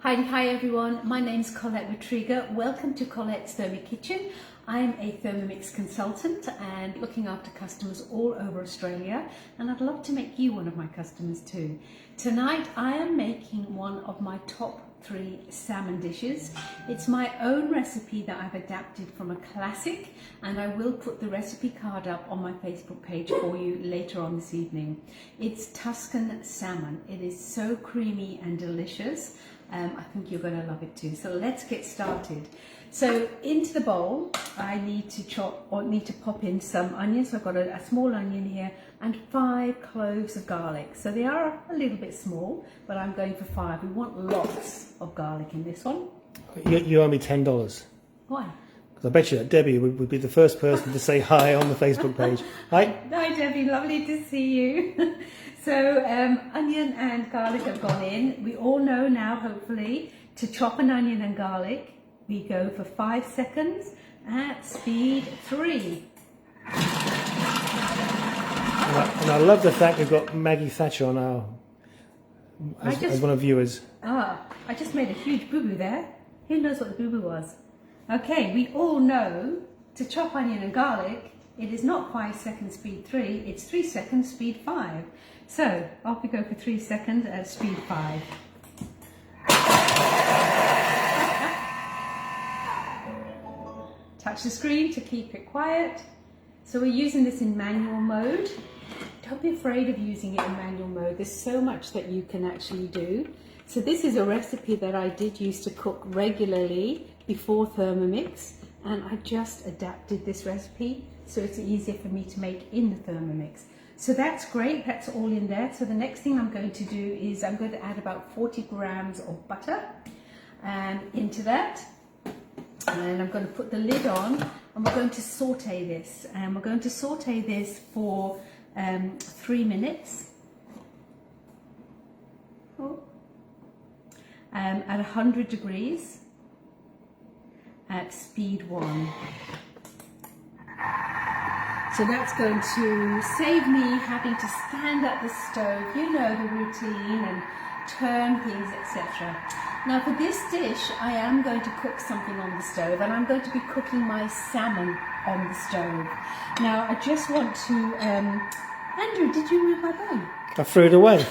Hi everyone, my name's Colette Retrieger. Welcome to Colette's Thermi Kitchen. I'm a Thermomix consultant and looking after customers all over Australia, and I'd love to make you one of my customers too. Tonight I am making one of my top 3 salmon dishes. It's my own recipe that I've adapted from a classic, and I will put the recipe card up on my Facebook page for you later on this evening. It's Tuscan salmon. It is so creamy and delicious. I think you're going to love it too. So let's get started. So into the bowl, I need to pop in some onions. So I've got a small onion here and 5 cloves of garlic. So they are a little bit small, but I'm going for 5. We want lots of garlic in this one. You owe me $10. Why? Because I bet you that Debbie would be the first person to say hi on the Facebook page. Hi. Hi Debbie, lovely to see you. So onion and garlic have gone in. We all know now, hopefully, to chop an onion and garlic, we go for 5 seconds at speed 3. And I love the fact we've got Maggie Thatcher on our as one of viewers. I just made a huge boo-boo there. Who knows what the boo-boo was? Okay, we all know to chop onion and garlic, it is not 5 seconds speed 3, it's 3 seconds speed 5. So off we go for 3 seconds at speed 5. Touch the screen to keep it quiet. So we're using this in manual mode. Don't be afraid of using it in manual mode. There's so much that you can actually do. So this is a recipe that I did used to cook regularly before Thermomix, and I just adapted this recipe so it's easier for me to make in the Thermomix. So that's great, that's all in there. So the next thing I'm going to do is I'm going to add about 40 grams of butter into that. And I'm going to put the lid on and we're going to saute this. And we're going to saute this for 3 minutes. At 100 degrees at speed 1. So that's going to save me having to stand at the stove, you know the routine, and turn things, etc. Now for this dish, I am going to cook something on the stove, and I'm going to be cooking my salmon on the stove. Now I just want to, Andrew, did you move my bone? I threw it away.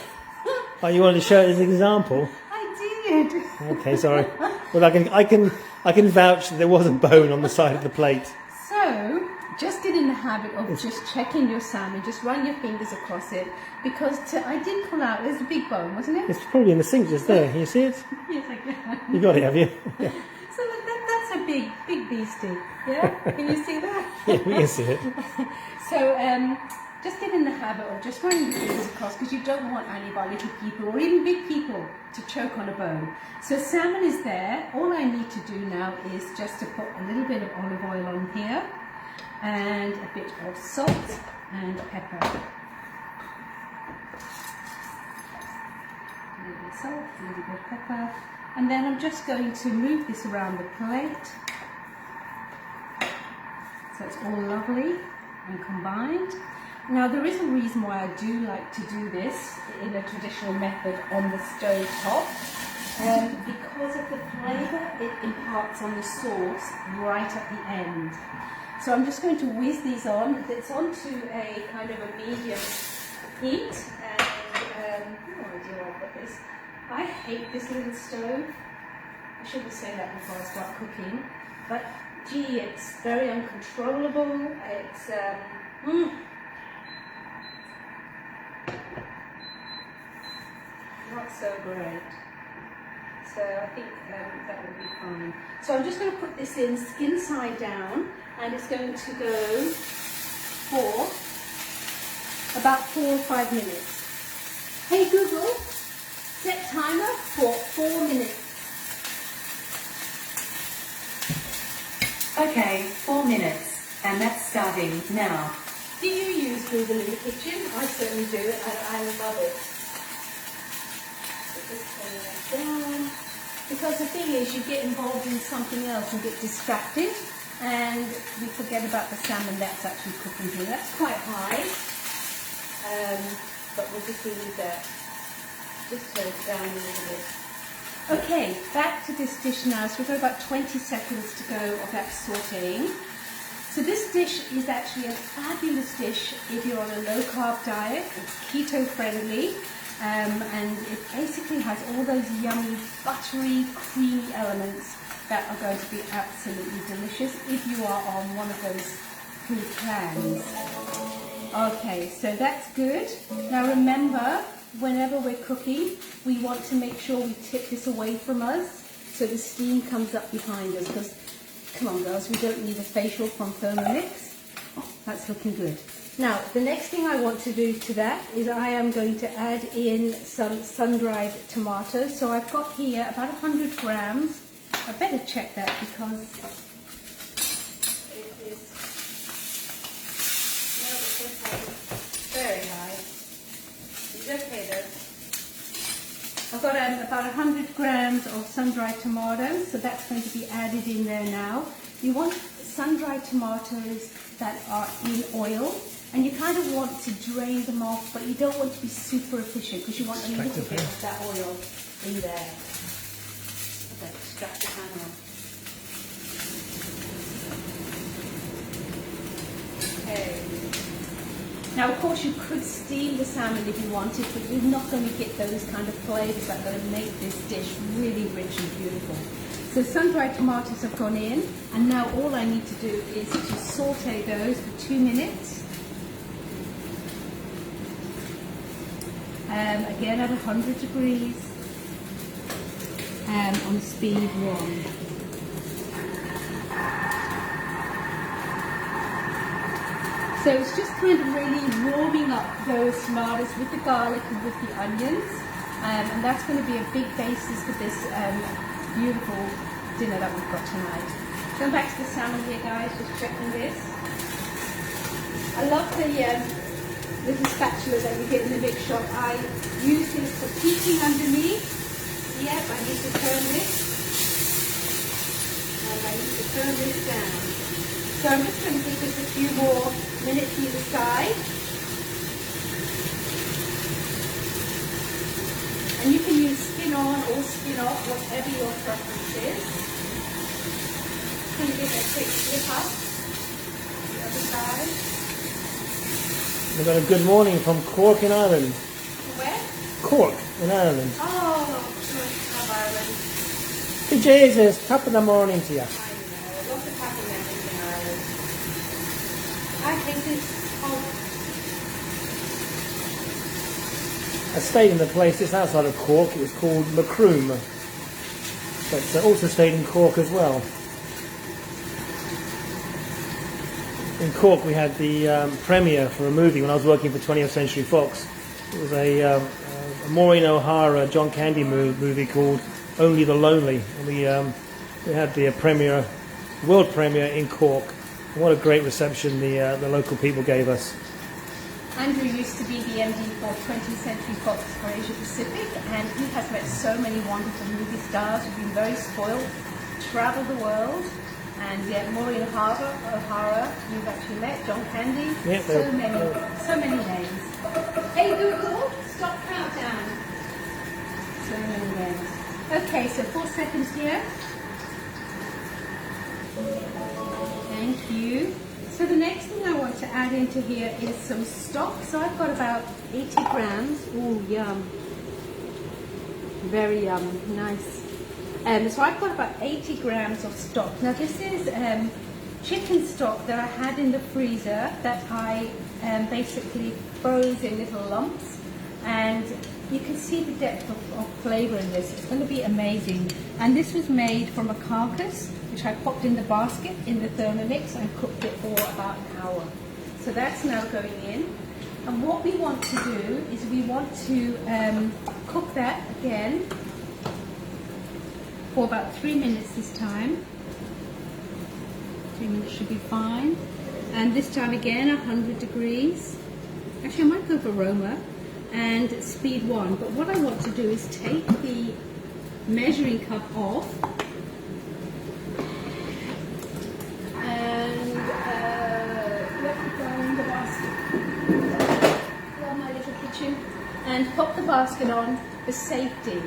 Oh, you wanted to show it as an example? I did. Okay, sorry. Well, I can vouch that there was a bone on the side of the plate. So, just get in the habit of just checking your salmon. Just run your fingers across it, because I did pull out. There's a big bone, wasn't it? It's probably in the sink just there. Can you see it? Yes, I can. You got it, have you? Yeah. So that's a big beastie. Yeah, can you see that? Yeah, we can see it. So just get in the habit of just running your fingers across, because you don't want any of our little people or even big people to choke on a bone. So salmon is there. All I need to do now is just to put a little bit of olive oil on here and a bit of salt and pepper. A little bit of salt, a little bit of pepper, and then I'm just going to move this around the plate so it's all lovely and combined. Now there is a reason why I do like to do this in a traditional method on the stove top, because of the flavour it imparts on the sauce right at the end. So I'm just going to whiz these on. It's onto a kind of a medium heat, and no idea where I put this. I hate this little stove. I shouldn't say that before I start cooking, but gee, it's very uncontrollable. It's not so great. So I think that will be fine. So I'm just going to put this in skin side down, and it's going to go for about 4 or 5 minutes. Hey Google, set timer for 4 minutes. Okay, 4 minutes, and that's starting now. Do you use Google in the kitchen? I certainly do. I love it. Just turn that down. Because the thing is, you get involved in something else, you get distracted, and we forget about the salmon that's actually cooking here. That's quite high, but we'll just leave that. Just turn it down a little bit. Okay, back to this dish now. So we've got about 20 seconds to go of that sauteing. So this dish is actually a fabulous dish if you're on a low-carb diet. It's keto-friendly, and it basically has all those yummy, buttery, creamy elements that are going to be absolutely delicious if you are on one of those food plans. Okay, so that's good. Now remember, whenever we're cooking, we want to make sure we tip this away from us so the steam comes up behind us, because, come on girls, we don't need a facial from Thermomix. Oh, that's looking good. Now, the next thing I want to do to that is I am going to add in some sun-dried tomatoes. So I've got here about 100 grams. I better check that because it is, no, it's okay, very high. It's okay though. I've got about 100 grams of sun-dried tomatoes, so that's going to be added in there now. You want sun-dried tomatoes that are in oil, and you kind of want to drain them off, but you don't want to be super efficient because you want a little bit of that oil in there. Okay, extract the pan off. Okay. Now, of course, you could steam the salmon if you wanted, but you're not going to get those kind of flavors that are going to make this dish really rich and beautiful. So sun-dried tomatoes have gone in, and now all I need to do is to saute those for 2 minutes. Again at 100 degrees on speed 1. So it's just kind of really warming up those tomatoes with the garlic and with the onions, and that's going to be a big basis for this beautiful dinner that we've got tonight. Going back to the salmon here, guys, just checking this. I love the little spatula that you get in the big shop. I use this for peeking underneath. Yep, I need to turn this. And I need to turn this down. So I'm just going to give this a few more minutes either side. And you can use skin on or skin off, whatever your preference is. Just going to give it a quick flip up. The other side. We've got a good morning from Cork in Ireland. Where? Cork in Ireland. Oh, good. Have Ireland. Hey Jesus, top of the morning to you. I know, lots of happy memories in Ireland. I think this I stayed in the place just outside of Cork. It was called Macroom. But also stayed in Cork as well. In Cork we had the premiere for a movie when I was working for 20th Century Fox. It was a Maureen O'Hara, John Candy movie called Only the Lonely. And we had the premiere, world premiere in Cork. And what a great reception the local people gave us. Andrew used to be the MD for 20th Century Fox for Asia Pacific, and he has met so many wonderful movie stars who've been very spoiled, travelled the world. And yeah, Maureen O'Hara, you've actually met, John Candy, Yeah, so many names. Hey Google, stop countdown. So many names. Okay, so 4 seconds here. Thank you. So the next thing I want to add into here is some stock. So I've got about 80 grams. Ooh, yum. Very yum, nice. So I've got about 80 grams of stock. Now this is chicken stock that I had in the freezer that I basically froze in little lumps, and you can see the depth of flavour in this. It's going to be amazing. And this was made from a carcass which I popped in the basket in the Thermomix and cooked it for about an hour. So that's now going in. And what we want to do is we want to cook that again for about 3 minutes this time. 3 minutes should be fine. And this time again, 100 degrees. Actually, I might go for Roma and speed 1. But what I want to do is take the measuring cup off and let it go in the basket. Well, my little piggy kitchen and pop the basket on for safety.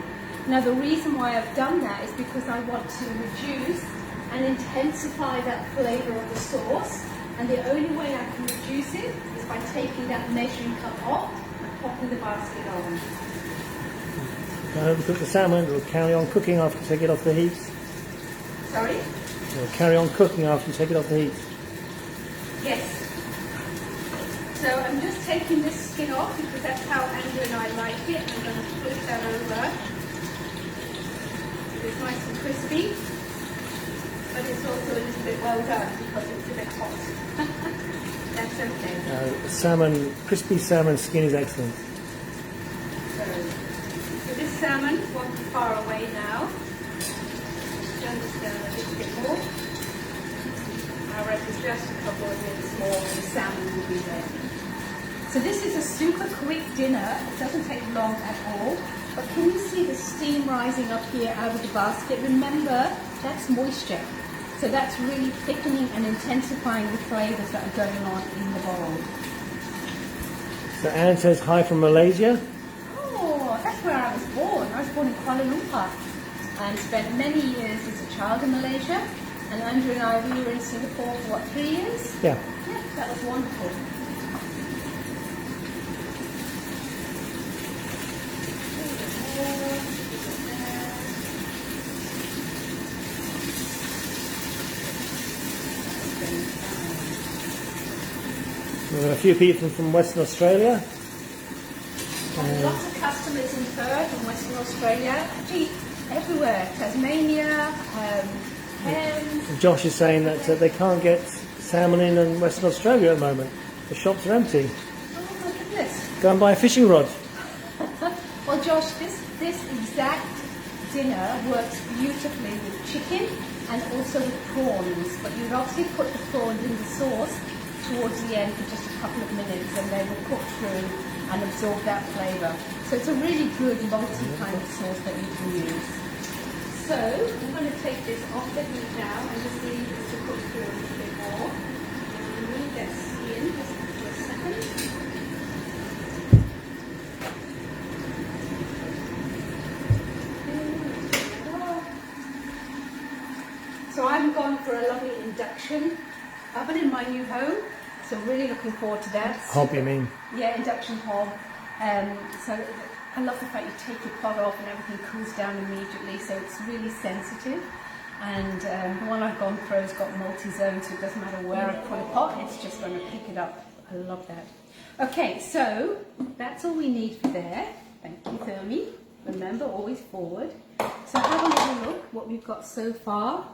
Now the reason why I've done that is because I want to reduce and intensify that flavour of the sauce, and the only way I can reduce it is by taking that measuring cup off and popping the basket on. Cook the salmon, it will carry on cooking after you take it off the heat. Sorry? It will carry on cooking after you take it off the heat. Yes. So I'm just taking this skin off because that's how Andrew and I like it. I'm going to flip that over. It's nice and crispy, but it's also a little bit well done because it's a bit hot. That's okay. Crispy salmon skin is excellent. So this salmon won't be far away now. Turn this down a little bit more. I reckon just a couple of minutes more and the salmon will be there. So this is a super quick dinner. It doesn't take long at all. But can you see the steam rising up here out of the basket? Remember, that's moisture. So that's really thickening and intensifying the flavours that are going on in the bowl. So Anne says hi from Malaysia. Oh, that's where I was born. I was born in Kuala Lumpur and spent many years as a child in Malaysia. And Andrew and I, we were in Singapore for 3 years? Yeah. Yeah, that was wonderful. We've got a few people from Western Australia. Lots of customers in Perth and Western Australia, actually everywhere, Tasmania, Cairns. Josh is saying that they can't get salmon in Western Australia at the moment. The shops are empty. Oh my goodness. Go and buy a fishing rod. Well Josh, this exact dinner works beautifully with chicken and also with prawns, but you'd obviously put the prawns in the sauce towards the end for just a couple of minutes and they will cook through and absorb that flavour. So it's a really good multi kind of sauce that you can use. So I'm going to take this off the heat now and just leave this to cook through a little bit more. And leave that skin just for a second. So I've gone for a lovely induction oven in my new home. So really looking forward to that. Hob, you mean? Yeah, induction hob. So I love the fact you take your pot off and everything cools down immediately, so it's really sensitive. And the one I've gone for has got multi-zone, so it doesn't matter where I put a pot, it's just going to pick it up. I love that. Okay, so that's all we need for there. Thank you, Thermi. Remember, always forward. So have a little look what we've got so far.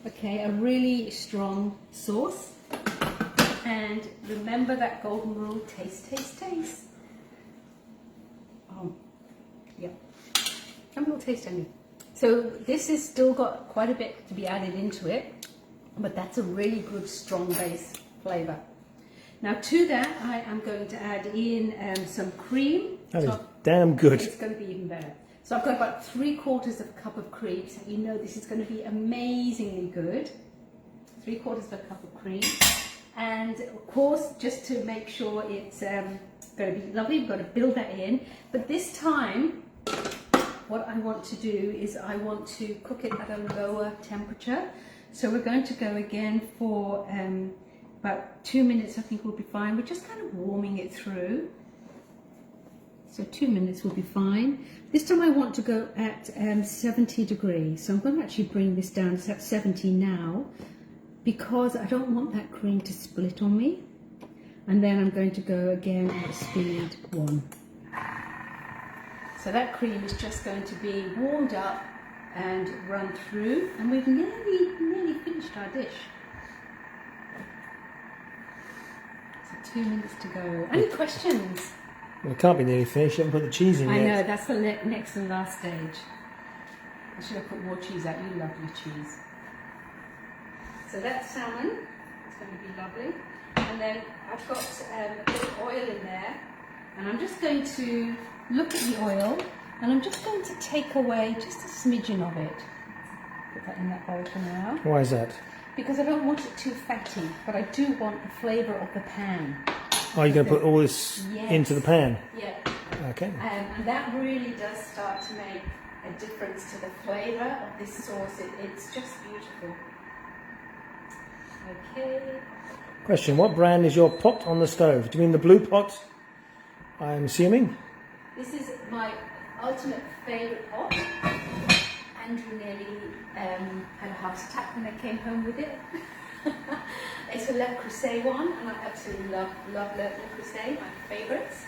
Okay, a really strong sauce. And remember that golden rule, taste, taste, taste. Oh, yeah. Have a little taste, Annie. So this has still got quite a bit to be added into it, but that's a really good strong base flavour. Now to that I am going to add in some cream. That is damn good. It's going to be even better. So I've got about 3/4 cup of cream, so you know this is going to be amazingly good. 3/4 cup of cream. And of course, just to make sure it's going to be lovely, we've got to build that in. But this time, what I want to do is I want to cook it at a lower temperature. So we're going to go again for about 2 minutes, I think will be fine. We're just kind of warming it through. So 2 minutes will be fine. This time I want to go at 70 degrees. So I'm going to actually bring this down. It's at 70 now, because I don't want that cream to split on me. And then I'm going to go again at speed 1. So that cream is just going to be warmed up and run through, and we've nearly finished our dish. So 2 minutes to go. Any questions? Well, it can't be nearly finished. You haven't put the cheese in yet. I know, that's the next and last stage. I should have put more cheese out. You love your cheese. So that's salmon. It's going to be lovely. And then I've got a bit of oil in there. And I'm just going to look at the oil. And I'm just going to take away just a smidgen of it. Put that in that bowl for now. Why is that? Because I don't want it too fatty. But I do want the flavour of the pan. Are you going to put all this Yes. into the pan? Yeah. Okay. And that really does start to make a difference to the flavour of this sauce. It's just beautiful. Okay. Question, what brand is your pot on the stove? Do you mean the blue pot, I'm assuming? This is my ultimate favourite pot. Andrew nearly had a heart attack when I came home with it. It's a Le Creuset one, and I absolutely love Le Creuset, my favourites.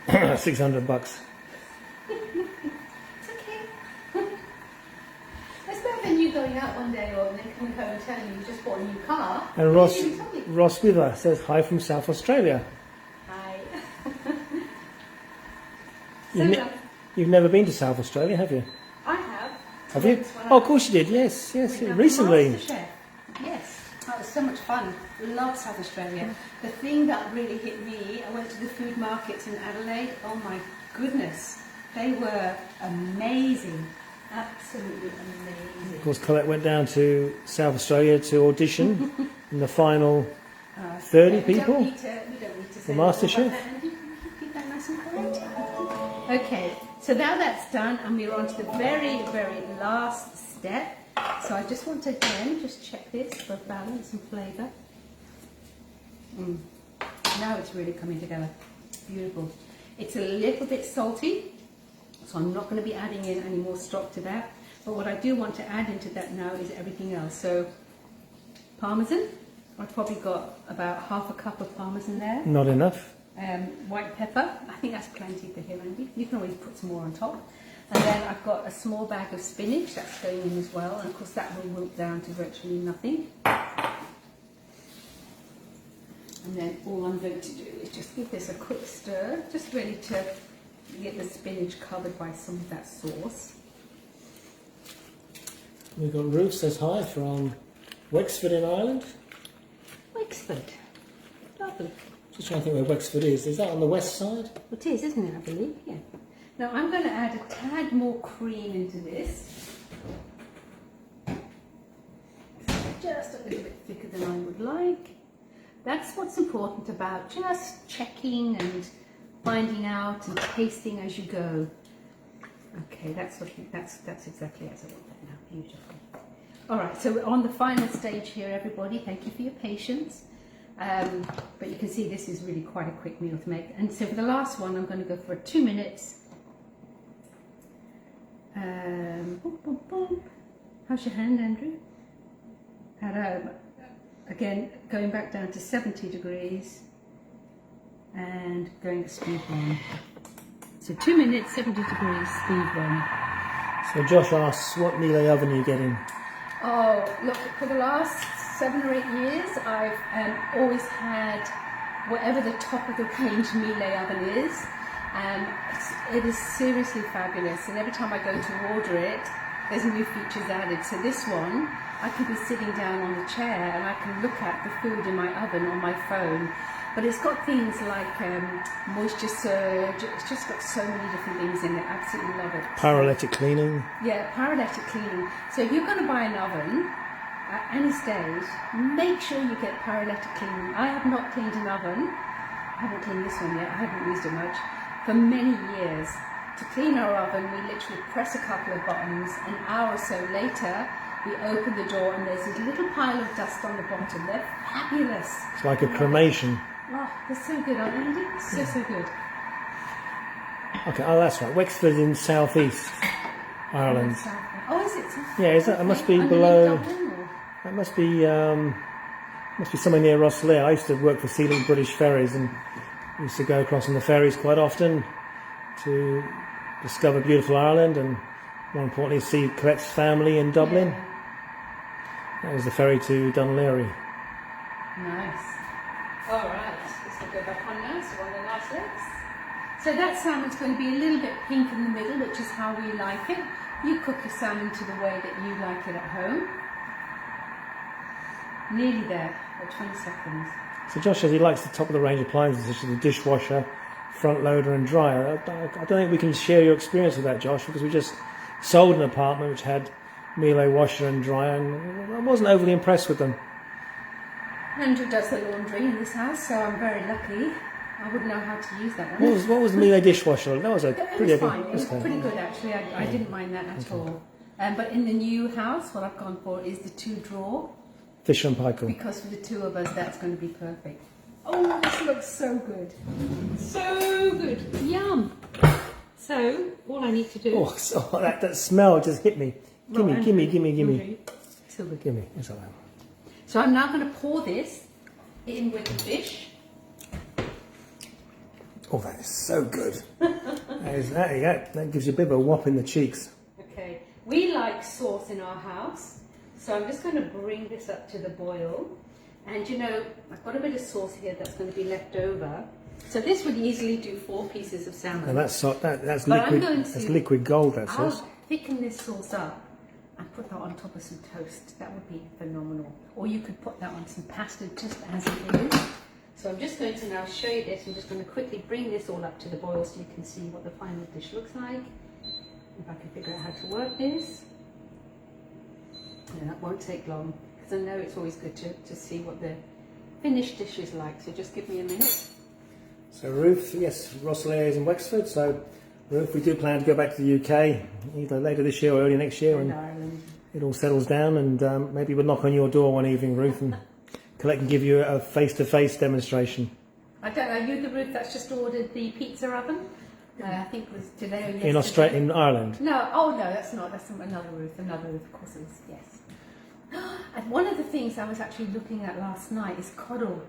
$600. It's okay. It's better than you going out one day or then coming home and telling me you just bought a new car. And Ross with us says hi from South Australia. Hi. You've never been to South Australia, have you? I have. Have you? Oh, of course you did. Yes, recently. Yes, that was so much fun. Love South Australia. The thing that really hit me, I went to the food markets in Adelaide. Oh my goodness, they were amazing. Absolutely amazing. Of course, Colette went down to South Australia to audition in the final 30 people. We don't need to say The MasterChef. Keep that nice and correct. Okay, so now that's done, and we're on to the very, very last step. So I just want to again just check this for balance and flavour. Now it's really coming together. Beautiful. It's a little bit salty, so I'm not going to be adding in any more stock to that. But what I do want to add into that now is everything else. So Parmesan, I've probably got about half a cup of Parmesan there. Not enough. White pepper, I think that's plenty for here, Andy. You can always put some more on top. And then I've got a small bag of spinach that's going in as well, and of course that will wilt down to virtually nothing. And then all I'm going to do is just give this a quick stir, just really to get the spinach covered by some of that sauce. We've got Ruth says hi from Wexford in Ireland. Wexford, lovely. Just trying to think where Wexford is. Is that on the west side? It is, isn't it, I believe? Yeah. Now I'm going to add a tad more cream into this. Just a little bit thicker than I would like. That's what's important about just checking and finding out and tasting as you go. Okay, that's exactly as I want that now. Beautiful. All right, so we're on the final stage here, everybody. Thank you for your patience. But you can see this is really quite a quick meal to make. And so for the last one, I'm going to go for 2 minutes. Boom, boom, boom. How's your hand, Andrew? Again, going back down to 70 degrees and going to speed 1. So 2 minutes, 70 degrees, speed 1. So Josh asks, what mealie oven are you getting? Oh, look, for the last 7 or 8 years, I've always had whatever the top of the range mealie oven is. It is seriously fabulous, and every time I go to order it, there's new features added. So this one, I can be sitting down on the chair and I can look at the food in my oven on my phone. But it's got things like moisture surge. It's just got so many different things in it. Absolutely love it. Paralytic cleaning. Yeah, paralytic cleaning. So if you're going to buy an oven at any stage, make sure you get paralytic cleaning. I have not cleaned an oven. I haven't cleaned this one yet. I haven't used it much for many years. To clean our oven, we literally press a couple of buttons. An hour or so later, we open the door and there's this little pile of dust on the bottom. They're fabulous. It's like a cremation. Oh, they're so good, aren't they, Andy? So good. Okay, oh that's right. Wexford in southeast Ireland. Oh, is it? Yeah, is that? It must be Underneath below. Dublin, or? That must be somewhere near Rosslare. I used to work for Sealing British Ferries and used to go across on the ferries quite often to discover beautiful Ireland and, more importantly, see Colette's family in Dublin. Yeah. That was the ferry to Dunleary. Nice. All right, this will go back on now, so on the last legs. So that salmon's going to be a little bit pink in the middle, which is how we like it. You cook your salmon to the way that you like it at home. Nearly there, for 20 seconds. So Josh says he likes the top of the range appliances such as the dishwasher, front loader and dryer. I don't think we can share your experience with that, Josh, because we just sold an apartment which had Miele washer and dryer and I wasn't overly impressed with them. Andrew does the laundry in this house, so I'm very lucky. I wouldn't know how to use that one. What was the Miele dishwasher? That was a It pretty was fine. It was okay. pretty good actually. I didn't mind that at all. But in the new house, what I've gone for is the 2-drawer, Fisher and Paykel. because for the two of us, that's going to be perfect. Oh, this looks so good. So good. Yum. So, all I need to do... Oh, so that smell just hit me. Gimme. Okay. So good. Gimme. It's all right. So I'm now going to pour this in with the fish. Oh, that is so good. that gives you a bit of a whop in the cheeks. Okay. We like sauce in our house. So I'm just going to bring this up to the boil. And you know, I've got a bit of sauce here that's going to be left over. So this would easily do 4 pieces of salmon. And that's But liquid. I'm going That's to- liquid gold. That sauce. I'll thicken this sauce up and put that on top of some toast. That would be phenomenal. Or you could put that on some pasta just as it is. So I'm just going to now show you this. I'm just going to quickly bring this all up to the boil so you can see what the final dish looks like. If I can figure out how to work this. And that won't take long, because I know it's always good to see what the finished dish is like. So just give me a minute. So Ruth, yes, Rosalie is in Wexford. So Ruth, we do plan to go back to the UK either later this year or early next year, In and Ireland. it all settles down. And maybe we'll knock on your door one evening, Ruth, and Colette can give you a face-to-face demonstration. I don't know, are you the Ruth that's just ordered the pizza oven? I think it was today or yesterday. In Australia, in Ireland. No, oh no, that's not. That's another Ruth. Another Ruth, of course it is. Yes. And one of the things I was actually looking at last night is coddle.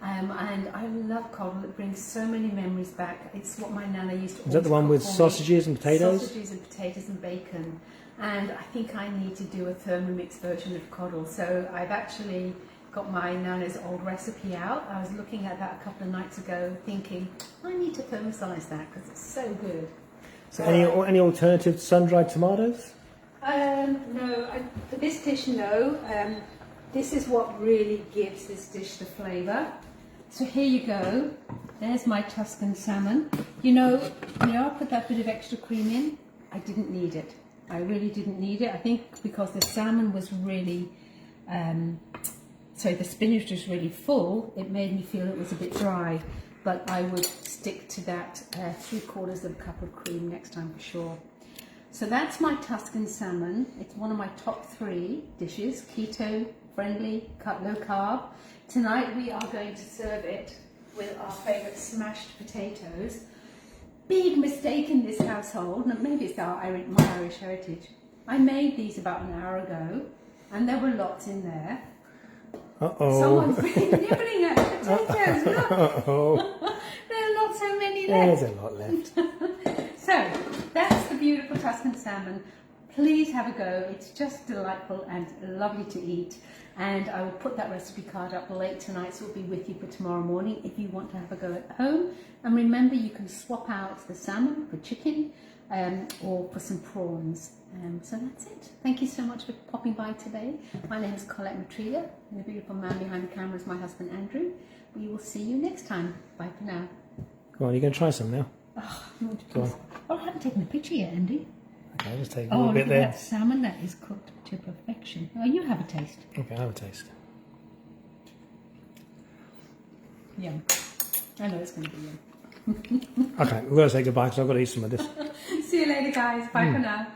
And I love coddle. It brings so many memories back. It's what my nana used to. Is that the one with sausages and potatoes? Sausages and potatoes and bacon. And I think I need to do a Thermomix version of coddle. So I've actually got my nana's old recipe out. I was looking at that a couple of nights ago, thinking I need to thermosize that because it's so good. So any alternative sun-dried tomatoes? No, for this dish, no. This is what really gives this dish the flavour. So here you go. There's my Tuscan salmon. You know, I put that bit of extra cream in. I didn't need it. I really didn't need it. I think because the salmon was really, the spinach was really full. It made me feel it was a bit dry. But I would stick to that 3/4 of a cup of cream next time for sure. So that's my Tuscan salmon. It's one of my top 3 dishes, keto friendly, low carb. Tonight we are going to serve it with our favourite smashed potatoes. Big mistake in this household, maybe it's my Irish heritage. I made these about an hour ago and there were lots in there. Uh-oh. Someone's been nibbling at the potatoes, look! Uh-oh. There are not so many left. There's a lot left. So, that's the beautiful Tuscan salmon. Please have a go. It's just delightful and lovely to eat. And I will put that recipe card up late tonight, so it'll be with you for tomorrow morning if you want to have a go at home. And remember, you can swap out the salmon for chicken or for some prawns. So that's it. Thank you so much for popping by today. My name is Colette Matriga, and the beautiful man behind the camera is my husband Andrew. We will see you next time. Bye for now. Go on, you're going to try some now? Oh, no, Go on. Oh, I haven't taken a picture yet, Andy. Okay, just take a Oh, little look bit at there. that salmon that is cooked to perfection. Oh, you have a taste. Okay, I'll have a taste. Yum. I know it's going to be yum. Okay, we're going to say goodbye because I've got to eat some of this. See you later, guys. Bye for now.